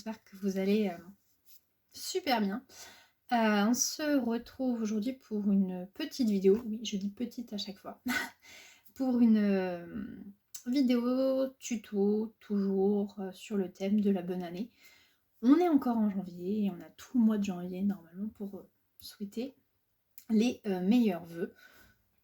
j'espère que vous allez super bien. On se retrouve aujourd'hui pour une petite vidéo, oui je dis petite à chaque fois, pour une vidéo tuto toujours sur le thème de la bonne année. On est encore en janvier et on a tout le mois de janvier normalement pour souhaiter les meilleurs vœux.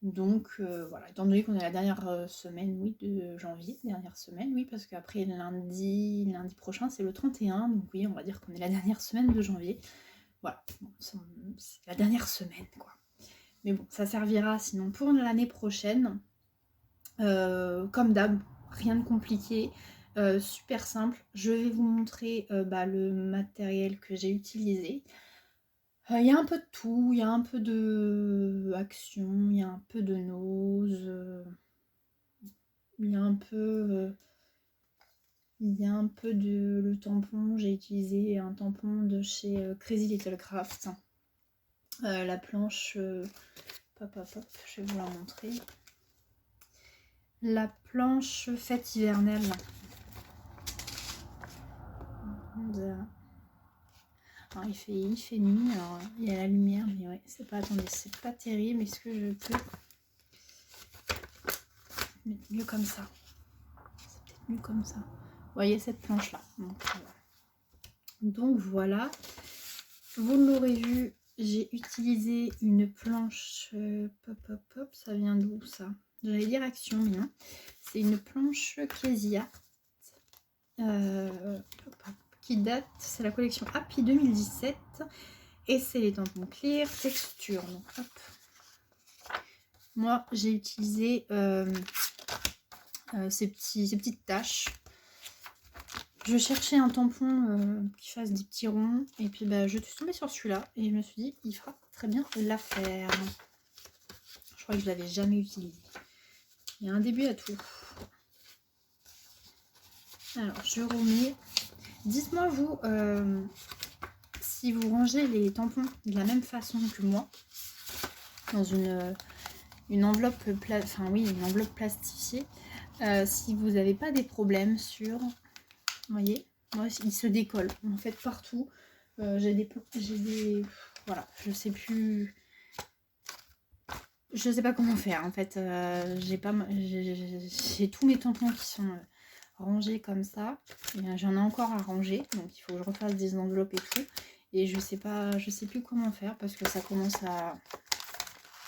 Donc voilà, étant donné qu'on est la dernière semaine, oui, de janvier, dernière semaine, oui, parce qu'après lundi prochain, c'est le 31, donc oui, on va dire qu'on est la dernière semaine de janvier. Voilà, bon, c'est la dernière semaine, quoi. Mais bon, ça servira sinon pour l'année prochaine. Comme d'hab, rien de compliqué, super simple. Je vais vous montrer le matériel que j'ai utilisé. Il y a un peu de tout, il y a un peu de action, il y a un peu de nose, il y a un peu de le tampon. J'ai utilisé un tampon de chez Crazy Little Craft. La planche, hop, je vais vous la montrer. La planche fête hivernale. Alors, il fait nuit, alors il y a la lumière, mais ouais, c'est pas, attendez, c'est pas terrible. Est-ce que je peux mettre mieux comme ça? C'est peut-être mieux comme ça. Vous voyez cette planche là. Donc voilà. Vous l'aurez vu, j'ai utilisé une planche, ça vient d'où ça? J'allais dire Action, mais non. C'est une planche Kezia qui date, c'est la collection Happy 2017 et c'est les tampons clear texture. Donc hop. Moi j'ai utilisé ces petites taches. Je cherchais un tampon qui fasse des petits ronds et puis je suis tombée sur celui-là et je me suis dit il fera très bien l'affaire. Je crois que je l'avais jamais utilisé. Il y a un début à tout. Alors je remets. Dites-moi vous si vous rangez les tampons de la même façon que moi dans une enveloppe une enveloppe plastifiée. Si vous n'avez pas des problèmes sur, vous voyez, moi il se décolle en fait partout. J'ai des voilà, je sais pas comment faire en fait. J'ai tous mes tampons qui sont rangés comme ça. J'en ai encore à ranger, donc il faut que je refasse des enveloppes et tout. Et je sais plus comment faire parce que ça commence à.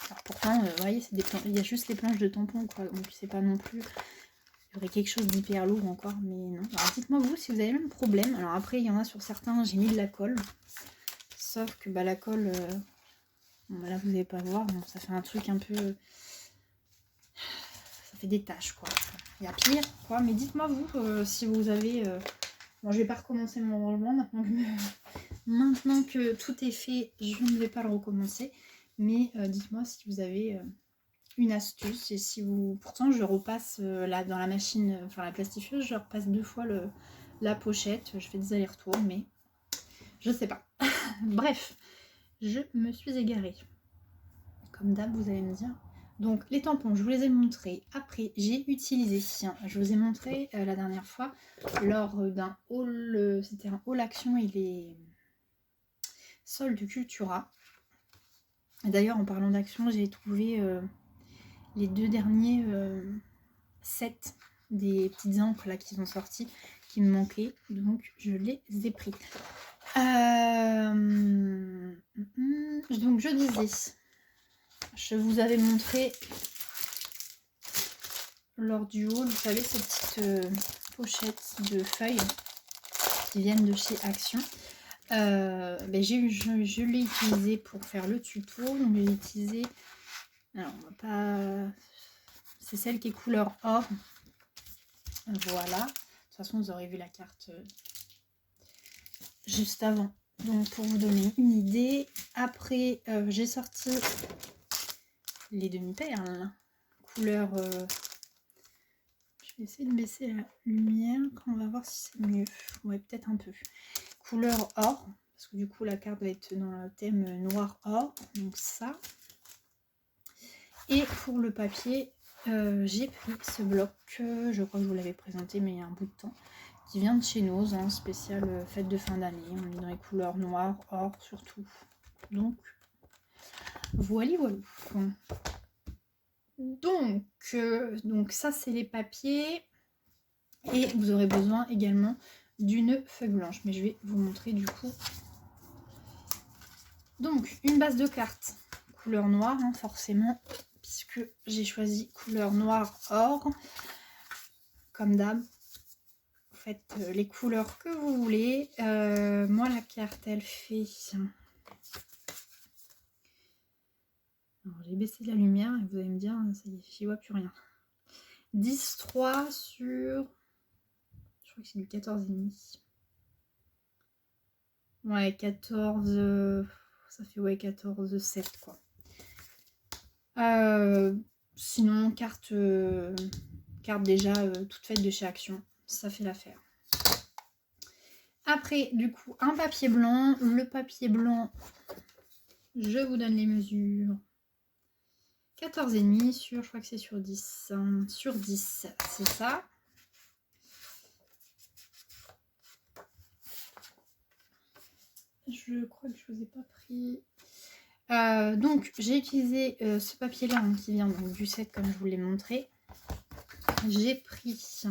Alors pourtant, vous voyez, il y a juste les planches de tampons, quoi. Donc c'est pas non plus. Il y aurait quelque chose d'hyper lourd encore, mais non. Alors dites-moi vous si vous avez le même problème. Alors après, il y en a sur certains, j'ai mis de la colle. Sauf que la colle, là vous n'allez pas voir, bon, ça fait un truc un peu. Ça fait des taches, quoi. Il y a pire, quoi. Mais dites-moi vous si vous avez. Bon, je vais pas recommencer mon rangement maintenant que tout est fait, je ne vais pas le recommencer. Mais dites-moi si vous avez une astuce et si vous. Pourtant, je repasse là dans la machine, la plastifieuse, je repasse 2 fois la pochette. Je fais des allers-retours, mais je sais pas. Bref, je me suis égarée. Comme d'hab, vous allez me dire. Donc, les tampons, je vous les ai montrés. Après, j'ai utilisé, je vous ai montré la dernière fois, lors d'un haul, c'était un haul action et les soldes du Cultura. D'ailleurs, en parlant d'action, j'ai trouvé les 2 derniers sets des petites encres là qui sont sorties, qui me manquaient. Donc, je les ai pris. Donc, je disais, je vous avais montré lors du haul, vous savez, ces petites pochettes de feuilles qui viennent de chez Action. Je l'ai utilisé pour faire le tuto. Donc j'ai utilisé, alors on va pas, c'est celle qui est couleur or. Voilà. De toute façon, vous aurez vu la carte juste avant. Donc pour vous donner une idée. Après, j'ai sorti les demi-perles couleur. Je vais essayer de baisser la lumière. On va voir si c'est mieux. Ouais, peut-être un peu. Couleur or. Parce que du coup, la carte va être dans le thème noir or. Donc ça. Et pour le papier, j'ai pris ce bloc. Je crois que je vous l'avais présenté, mais il y a un bout de temps. qui vient de chez Nose, hein, spécial fête de fin d'année. On est dans les couleurs noires, or surtout. Donc, voilà, voilà. Donc ça, c'est les papiers. Et vous aurez besoin également d'une feuille blanche. Mais je vais vous montrer du coup. Donc, une base de cartes couleur noire, hein, forcément, puisque j'ai choisi couleur noire or. Comme d'hab, vous faites les couleurs que vous voulez. Moi, la carte, elle fait... Alors, j'ai baissé la lumière et vous allez me dire, ça y est, j'y vois plus rien. 10-3 sur... Je crois que c'est du 14,5. Ouais, 14... Ça fait, ouais, 14,7, quoi. Sinon, carte déjà toute faite de chez Action. Ça fait l'affaire. Après, du coup, un papier blanc. Le papier blanc, je vous donne les mesures. 14,5 sur, je crois que c'est sur 10. Sur 10, c'est ça. Je crois que je ne vous ai pas pris. Donc, j'ai utilisé ce papier-là hein, qui vient donc, du set comme je vous l'ai montré. J'ai pris,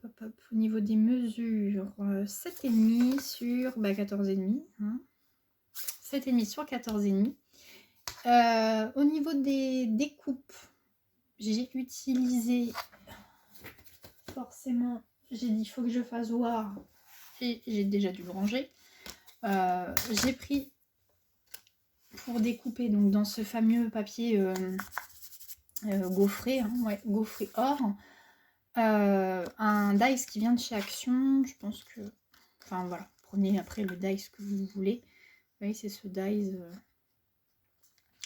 au niveau des mesures, 7,5 sur 14,5. Hein. 7,5 sur 14,5. Au niveau des découpes, j'ai utilisé, forcément, j'ai dit il faut que je fasse voir et j'ai déjà dû le ranger. J'ai pris pour découper donc dans ce fameux papier gaufré, hein, ouais, gaufré or, un dice qui vient de chez Action. Je pense que, enfin voilà, prenez après le dice que vous voulez. Vous voyez, c'est ce dice.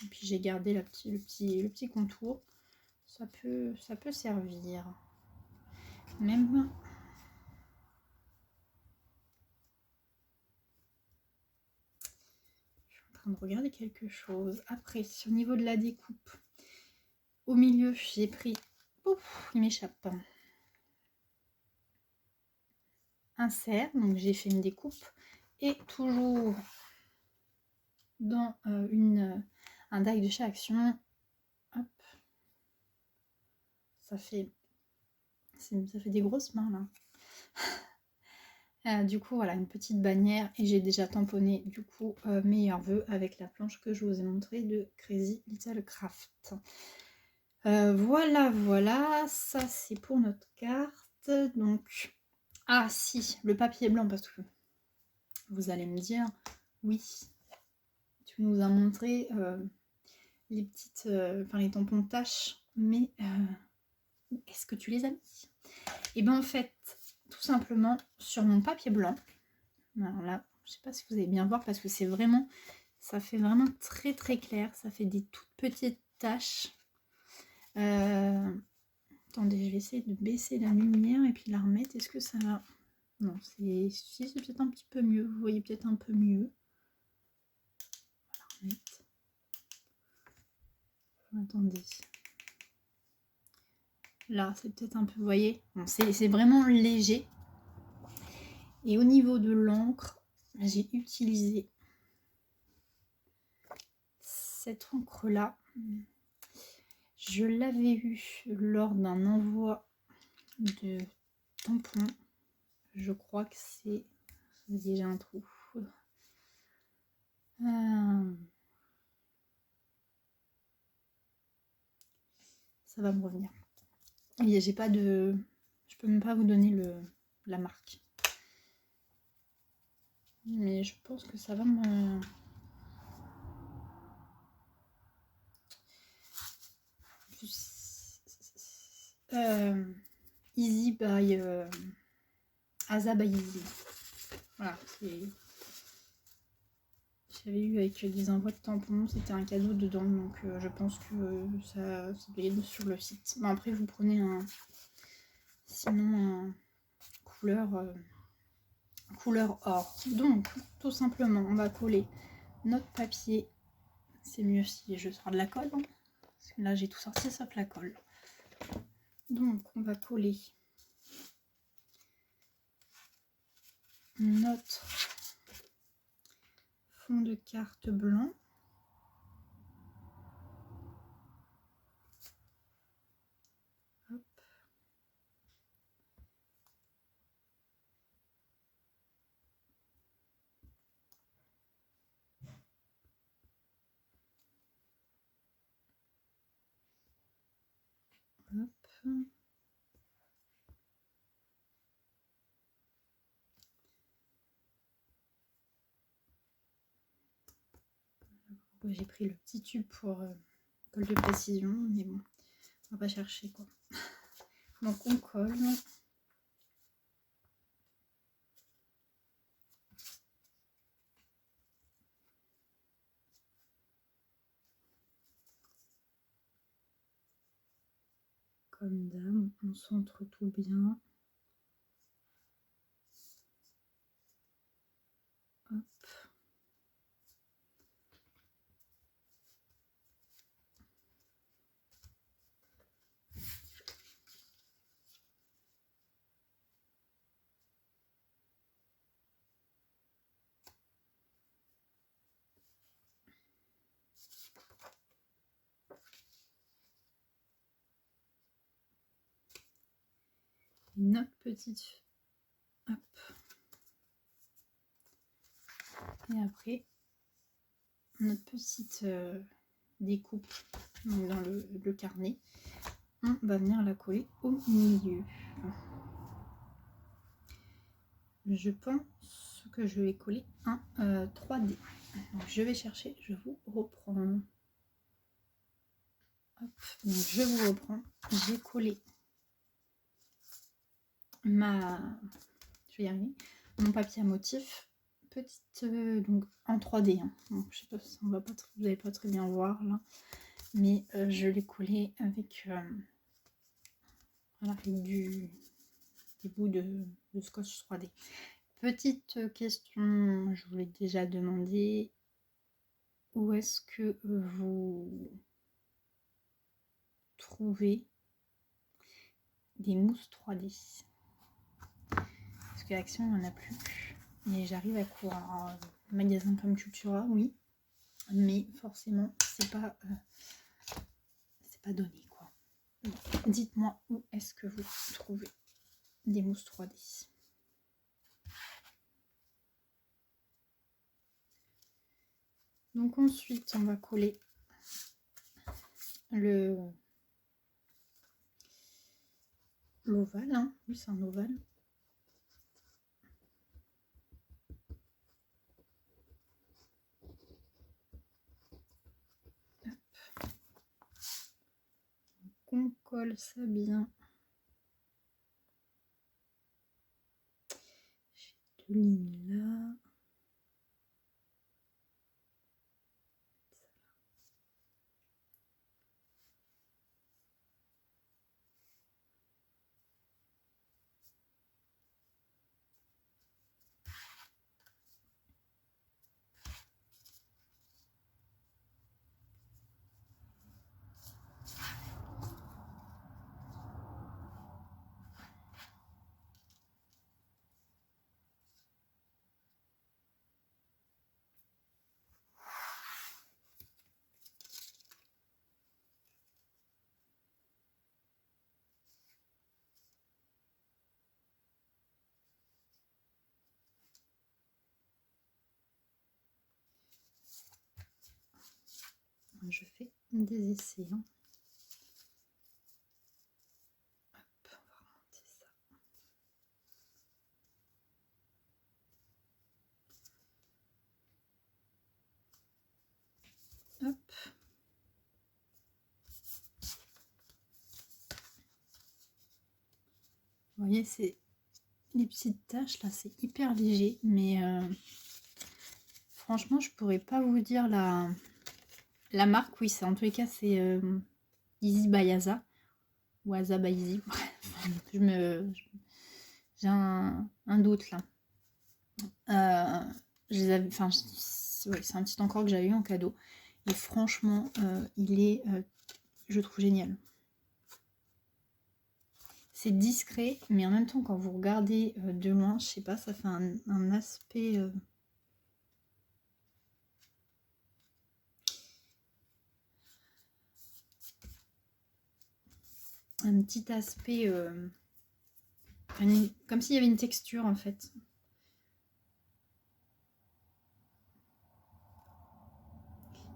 Et puis j'ai gardé le petit contour. Ça peut servir. Même. Je suis en train de regarder quelque chose. Après, au niveau de la découpe, au milieu, j'ai pris. Ouf, il m'échappe. Un cerf, donc j'ai fait une découpe. Et toujours dans un die de chez Action. Hop. Ça fait des grosses mains là. Du coup voilà, une petite bannière et j'ai déjà tamponné du coup meilleurs vœux avec la planche que je vous ai montré de Crazy Little Craft. Voilà, ça c'est pour notre carte. Donc, ah si, le papier blanc, parce que vous allez me dire, oui, tu nous as montré les petites, les tampons de tâches, mais est-ce que tu les as mis? Et bien en fait, tout simplement sur mon papier blanc, alors là, je sais pas si vous allez bien voir parce que c'est vraiment, ça fait vraiment très très clair, ça fait des toutes petites taches. Attendez, je vais essayer de baisser la lumière et puis la remettre. Est-ce que ça va? Non, c'est peut-être un petit peu mieux. Vous voyez peut-être un peu mieux. On va la remettre. Attendez. Là, c'est peut-être un peu... Vous voyez, bon, c'est vraiment léger. Et au niveau de l'encre, j'ai utilisé cette encre-là. Je l'avais eu lors d'un envoi de tampons. Je crois que c'est... Déjà un trou. Ça va me revenir. Et j'ai pas de... Je peux même pas vous donner la marque. Mais je pense que ça va me... Easy by... Asa by Easy. Voilà, c'est... J'avais eu avec des envois de tampons, c'était un cadeau dedans, donc je pense que ça doit être sur le site. Bon, après, vous prenez sinon un couleur or. Donc, tout simplement, on va coller notre papier. C'est mieux si je sors de la colle, hein, parce que là, j'ai tout sorti sauf la colle. Donc, on va coller notre fond de carte blanc. Hop. Hop. J'ai pris le petit tube pour colle de précision, mais bon, on va pas chercher quoi. Donc on colle. Comme d'hab, on centre tout bien. Hop. Notre petite, hop, et après notre petite découpe dans le carnet, on va venir la coller au milieu. Je pense que je vais coller un 3D. Donc je vais chercher, je vous reprends. Hop, donc je vous reprends. J'ai collé je vais y arriver, mon papier à motif, petite donc en 3D. Hein. Donc, je sais pas si on va pas vous n'allez pas très bien voir là, mais je l'ai collé avec voilà, avec des bouts de scotch 3D. Petite question, je vous l'ai déjà demandé, où est-ce que vous trouvez des mousses 3D? Parce que Action, il n'y en a plus. Et j'arrive à courir. Alors, magasin comme Cultura, oui. Mais forcément, c'est pas donné, quoi. Dites-moi où est-ce que vous trouvez des mousses 3D. Donc ensuite, on va coller l'ovale. Hein. Oui, c'est un ovale. On colle ça bien. J'ai 2 lignes là. Je fais des essais. Hein. Hop, on va remonter ça. Hop. Vous voyez, c'est les petites taches là, c'est hyper léger, mais franchement, je pourrais pas vous dire la marque. Oui, c'est en tous les cas, c'est Easy by Aza ou Aza by Easy. J'ai un doute là. Je les avais, enfin, ouais, c'est un petit encore que j'avais eu en cadeau. Et franchement, il est, je trouve génial. c'est discret, mais en même temps quand vous regardez de loin, je sais pas, ça fait un aspect... un petit aspect... comme s'il y avait une texture en fait.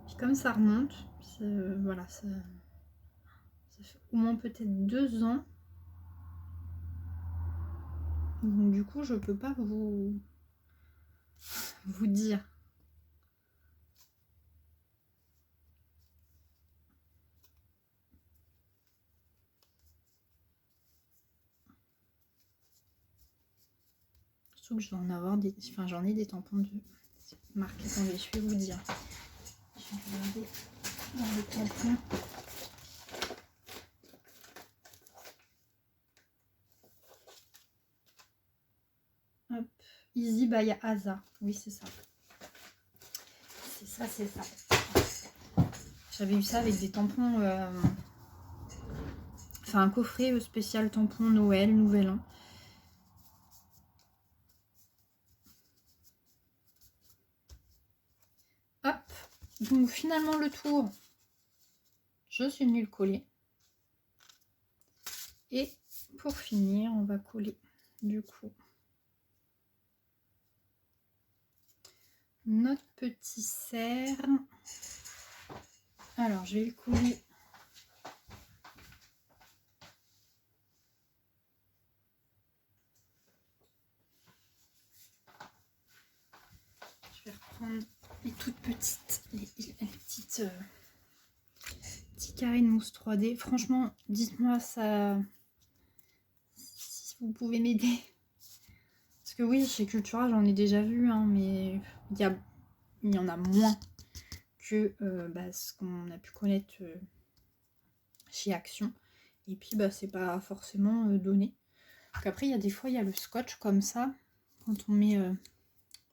Puis comme ça remonte, voilà, ça fait au moins peut-être 2 ans. Donc du coup, je peux pas vous dire. Surtout que je vais en avoir des... Enfin, j'en ai des tampons de marque. Attendez, je vais vous dire. Je vais regarder dans les tampons. Hop. Easy by Asa. Oui, c'est ça. C'est ça, c'est ça. J'avais eu ça avec des tampons... Enfin, un coffret spécial tampon Noël, Nouvel An. Hop. Donc finalement le tour, je suis venue le coller. Et pour finir, on va coller du coup notre petit cerf. Alors je vais le coller. Je vais reprendre les toutes petites, les petites petits carrés de mousse 3D. Franchement, dites-moi ça si vous pouvez m'aider. Parce que oui, chez Cultura, j'en ai déjà vu, hein, mais il y en a moins que ce qu'on a pu connaître chez Action. Et puis, c'est pas forcément donné. Donc après, il y a des fois, il y a le scotch comme ça. Quand on met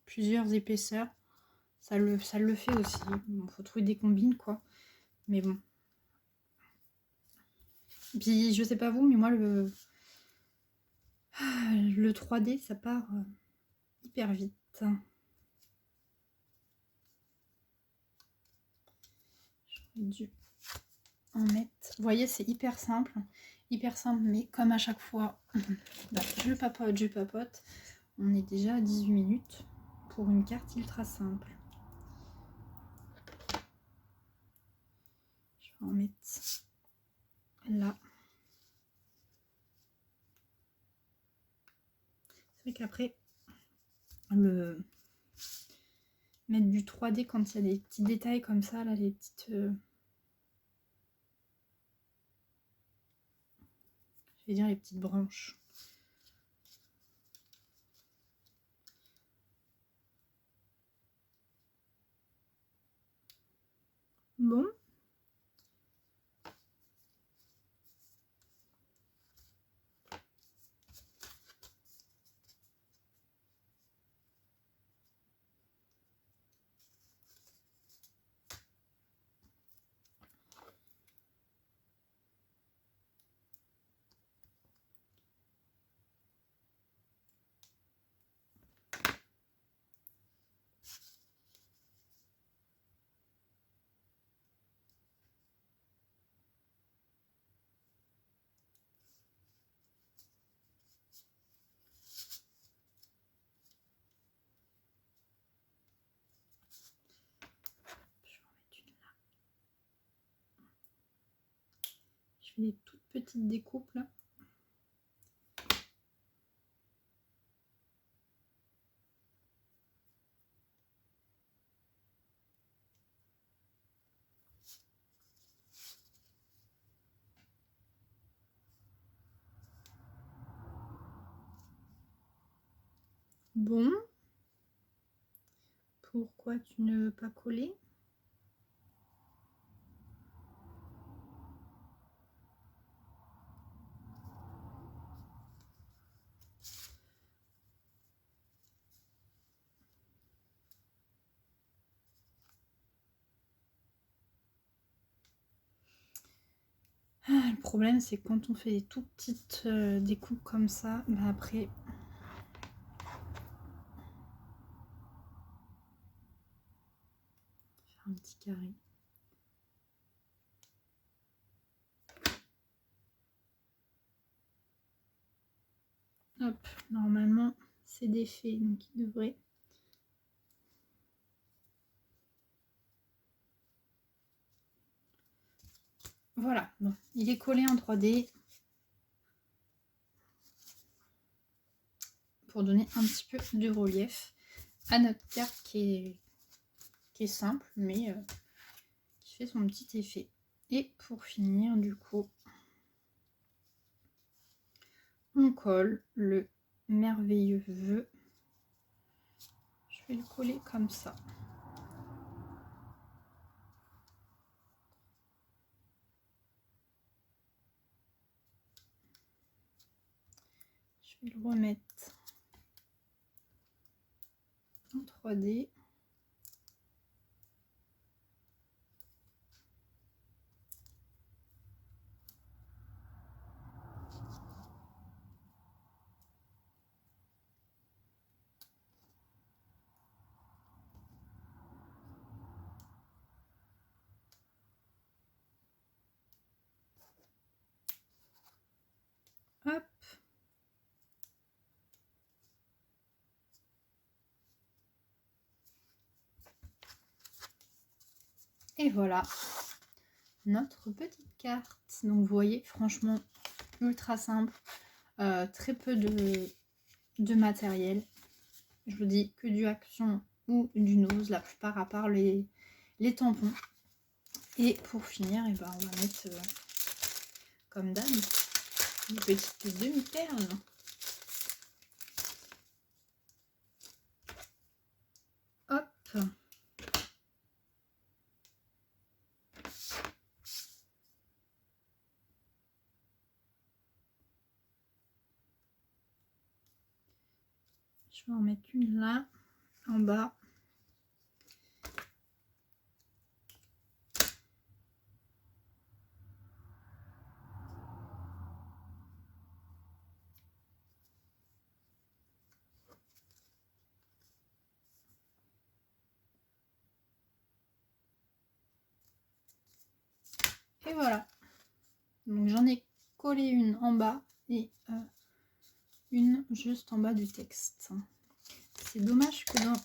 plusieurs épaisseurs, ça le fait aussi. Bon, faut trouver des combines, quoi. Mais bon. Puis, je sais pas vous, mais moi, le 3D, ça part hyper vite. J'aurais dû en mettre. Vous voyez, c'est hyper simple, mais comme à chaque fois, je papote. On est déjà à 18 minutes pour une carte ultra simple. Je vais en mettre là. C'est vrai qu'après, mettre du 3D quand il y a des petits détails comme ça, là, les petites... je vais dire les petites branches. Bon. Je fais des toutes petites découpes là. Bon. Pourquoi tu ne veux pas coller? Le problème, c'est que quand on fait des tout petites découpes comme ça, bah après... Faire un petit carré. Hop, normalement, c'est défait, donc il devrait... Voilà, bon, il est collé en 3D. Pour donner un petit peu de relief à notre carte qui est simple, mais qui fait son petit effet. Et pour finir, du coup, on colle le merveilleux vœu. Je vais le coller comme ça. Je vais le remettre en 3D. Hop. Et voilà notre petite carte. Donc vous voyez, franchement, ultra simple. Très peu de matériel. Je vous dis que du action ou du nose, la plupart à part les tampons. Et pour finir, eh ben, on va mettre, comme d'hab, une petite demi-perle. Hop. Je vais en mettre une là, en bas. Et voilà. Donc j'en ai collé une en bas et une juste en bas du texte. C'est dommage que dans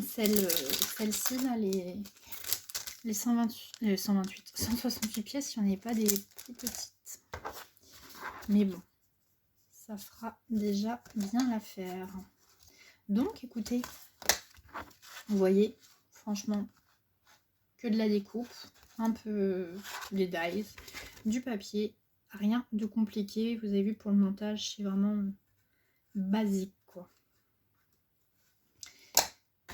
celle-ci, là, les 168 pièces, il n'y en ait pas des plus petites. Mais bon, ça fera déjà bien l'affaire. Donc écoutez, vous voyez, franchement, que de la découpe, un peu des dies, du papier, rien de compliqué. Vous avez vu, pour le montage, c'est vraiment basique, quoi.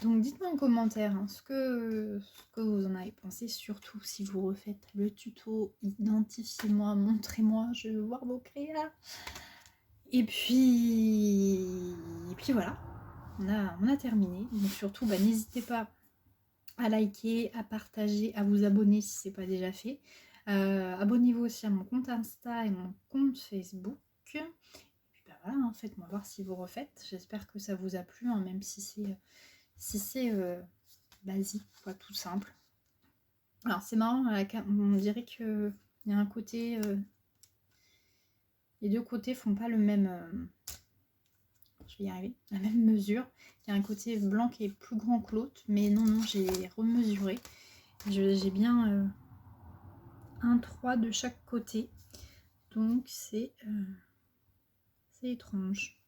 Donc dites-moi en commentaire hein, ce que vous en avez pensé, surtout si vous refaites le tuto, identifiez-moi, montrez-moi, je veux voir vos créas. Et puis voilà, on a terminé. Donc surtout, bah, n'hésitez pas à liker, à partager, à vous abonner si ce n'est pas déjà fait. Abonnez-vous aussi à mon compte Insta et mon compte Facebook. Et puis bah voilà, hein, faites-moi voir si vous refaites. J'espère que ça vous a plu, hein, même si c'est basique, quoi, tout simple. Alors c'est marrant, on dirait qu'il y a un côté... les deux côtés font pas le même... je vais y arriver, la même mesure. Il y a un côté blanc qui est plus grand que l'autre, mais non, j'ai remesuré. J'ai bien 1,3 de chaque côté. Donc c'est étrange.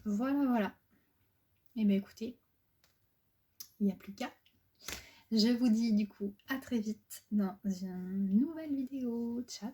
Voilà. Et bien écoutez, il n'y a plus qu'à. Je vous dis du coup à très vite dans une nouvelle vidéo. Ciao.